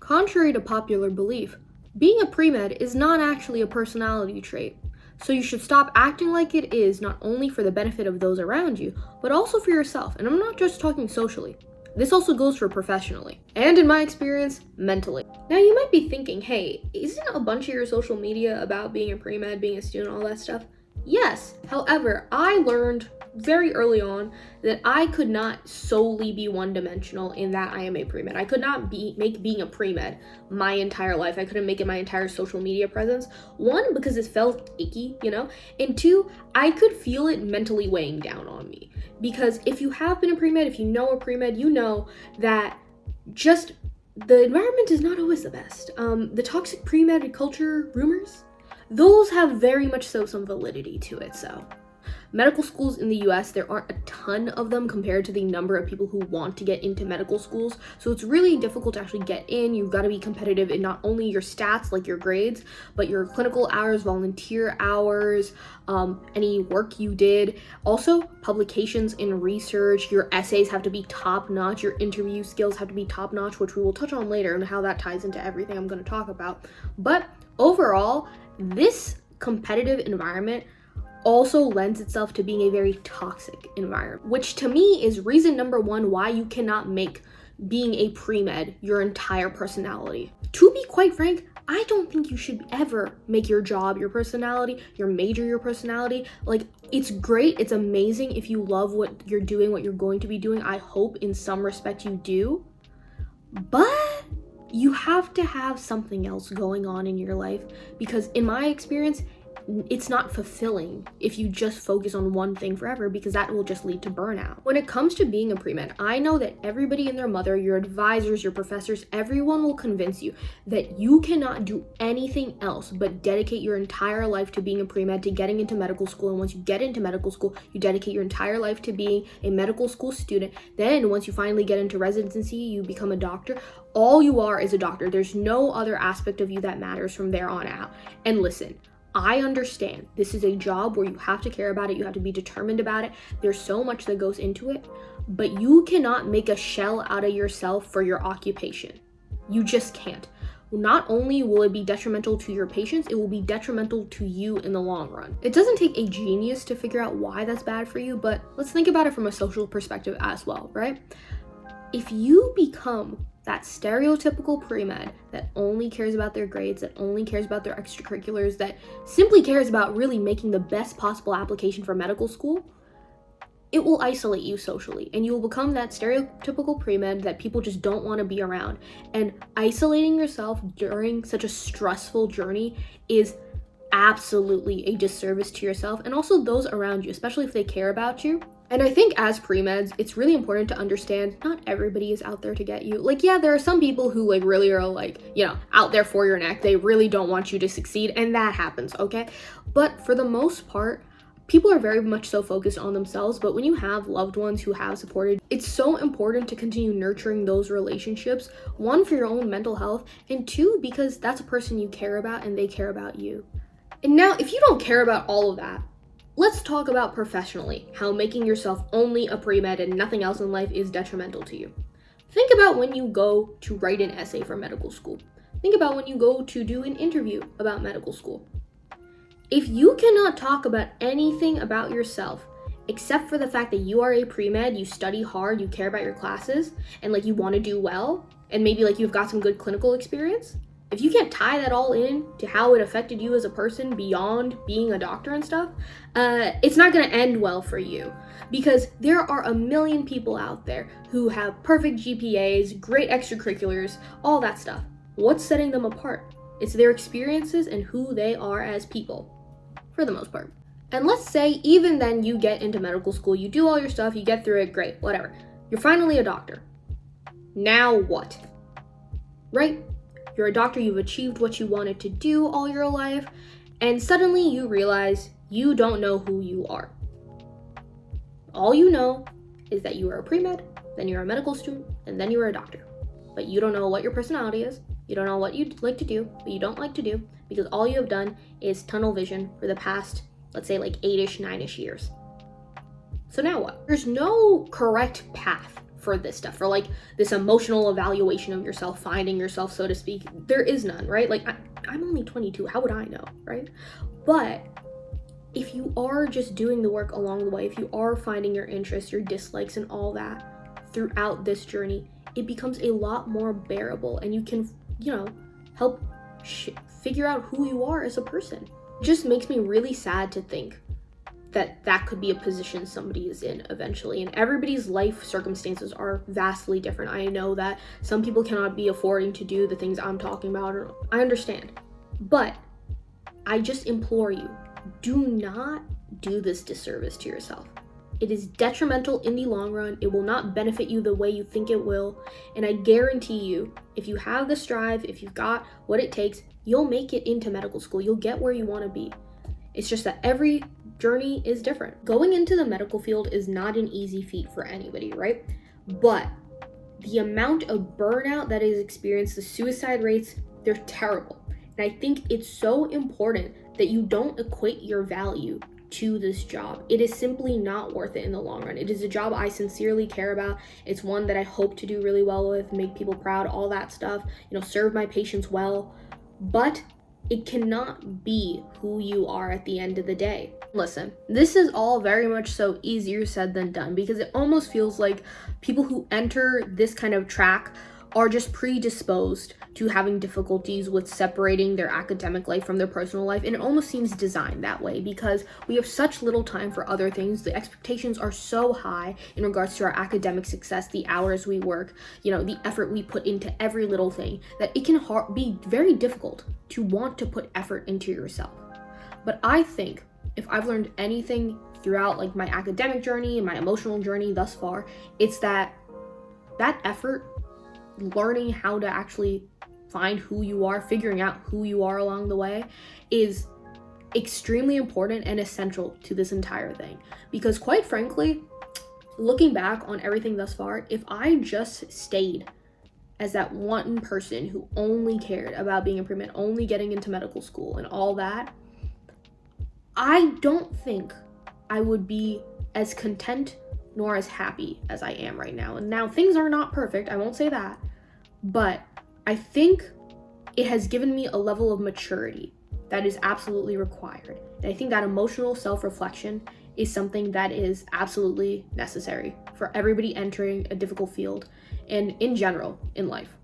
Contrary to popular belief, being a premed is not actually a personality trait. So you should stop acting like it is, not only for the benefit of those around you, but also for yourself. And I'm not just talking socially. This also goes for professionally, and in my experience, mentally. Now you might be thinking, hey, isn't a bunch of your social media about being a premed, being a student, all that stuff? Yes, however, I learned very early on that I could not solely be one-dimensional in that I am a premed. I could not make being a premed my entire life. I couldn't make it my entire social media presence. One, because it felt icky, and two, I could feel it mentally weighing down on me. Because if you have been a premed, if you know a premed, you know that just the environment is not always the best. The toxic premed culture rumors, those have very much so some validity to it. So medical schools in the US, there aren't a ton of them compared to the number of people who want to get into medical schools. So it's really difficult to actually get in. You've got to be competitive in not only your stats, like your grades, but your clinical hours, volunteer hours, any work you did. Also, publications in research, your essays have to be top notch, your interview skills have to be top notch, which we will touch on later and how that ties into everything I'm going to talk about. But overall, this competitive environment also lends itself to being a very toxic environment, which to me is reason number one why you cannot make being a premed your entire personality. To be quite frank, I don't think you should ever make your job your personality, your major your personality. Like, it's great, it's amazing if you love what you're doing, what you're going to be doing. I hope in some respect you do, but you have to have something else going on in your life, because in my experience, it's not fulfilling if you just focus on one thing forever, because that will just lead to burnout. When it comes to being a premed, I know that everybody and their mother, your advisors, your professors, everyone will convince you that you cannot do anything else but dedicate your entire life to being a premed, to getting into medical school. And once you get into medical school, you dedicate your entire life to being a medical school student. Then once you finally get into residency, you become a doctor. All you are is a doctor. There's no other aspect of you that matters from there on out. And listen, I understand this is a job where you have to care about it, you have to be determined about it. There's so much that goes into it, but you cannot make a shell out of yourself for your occupation. You just can't. Not only will it be detrimental to your patients, it will be detrimental to you in the long run. It doesn't take a genius to figure out why that's bad for you, but let's think about it from a social perspective as well, right? If you become that stereotypical premed that only cares about their grades, that only cares about their extracurriculars, that simply cares about really making the best possible application for medical school, it will isolate you socially, and you will become that stereotypical premed that people just don't want to be around. And isolating yourself during such a stressful journey is absolutely a disservice to yourself and also those around you, especially if they care about you. And I think as premeds, it's really important to understand not everybody is out there to get you. Like, yeah, there are some people who really are out there for your neck. They really don't want you to succeed, and that happens, okay? But for the most part, people are very much so focused on themselves. But when you have loved ones who have supported, it's so important to continue nurturing those relationships. One, for your own mental health, and two, because that's a person you care about and they care about you. And now, if you don't care about all of that, let's talk about professionally, how making yourself only a premed and nothing else in life is detrimental to you. Think about when you go to write an essay for medical school. Think about when you go to do an interview about medical school. If you cannot talk about anything about yourself except for the fact that you are a premed, you study hard, you care about your classes, and you want to do well, and maybe you've got some good clinical experience, if you can't tie that all in to how it affected you as a person beyond being a doctor and stuff, it's not going to end well for you, because there are a million people out there who have perfect GPAs, great extracurriculars, all that stuff. What's setting them apart? It's their experiences and who they are as people, for the most part. And let's say even then you get into medical school, you do all your stuff, you get through it, great, whatever. You're finally a doctor. Now what? Right? You're a doctor, you've achieved what you wanted to do all your life, and suddenly you realize you don't know who you are. All you know is that you are a premed, then you're a medical student, and then you're a doctor. But you don't know what your personality is, you don't know what you'd like to do, what you don't like to do, because all you have done is tunnel vision for the past, let's say 8-ish, 9-ish years. So now what? There's no correct path for this stuff, for like this emotional evaluation of yourself, finding yourself, so to speak. There is none, right? Like I'm only 22, how would I know, right? But if you are just doing the work along the way, if you are finding your interests, your dislikes, and all that throughout this journey, it becomes a lot more bearable, and you can, help figure out who you are as a person. It just makes me really sad to think that could be a position somebody is in eventually, and everybody's life circumstances are vastly different. I know that some people cannot be affording to do the things I'm talking about. I understand, but I just implore you, do not do this disservice to yourself. It is detrimental in the long run. It will not benefit you the way you think it will. And I guarantee you, if you have the strive, if you've got what it takes, you'll make it into medical school. You'll get where you want to be. It's just that every journey is different. Going into the medical field is not an easy feat for anybody, right? But the amount of burnout that is experienced, the suicide rates, they're terrible. And I think it's so important that you don't equate your value to this job. It is simply not worth it in the long run. It is a job I sincerely care about. It's one that I hope to do really well with, make people proud, all that stuff, serve my patients well. But it cannot be who you are at the end of the day. Listen, this is all very much so easier said than done, because it almost feels like people who enter this kind of track are just predisposed to having difficulties with separating their academic life from their personal life. And it almost seems designed that way because we have such little time for other things. The expectations are so high in regards to our academic success, the hours we work, the effort we put into every little thing, that it can be very difficult to want to put effort into yourself. But I think if I've learned anything throughout like my academic journey and my emotional journey thus far, it's that effort, learning how to actually find who you are, figuring out who you are along the way, is extremely important and essential to this entire thing. Because quite frankly, looking back on everything thus far, if I just stayed as that one person who only cared about being a premed, only getting into medical school and all that, I don't think I would be as content nor as happy as I am right now. And now things are not perfect, I won't say that, but I think it has given me a level of maturity that is absolutely required. And I think that emotional self-reflection is something that is absolutely necessary for everybody entering a difficult field and in general in life.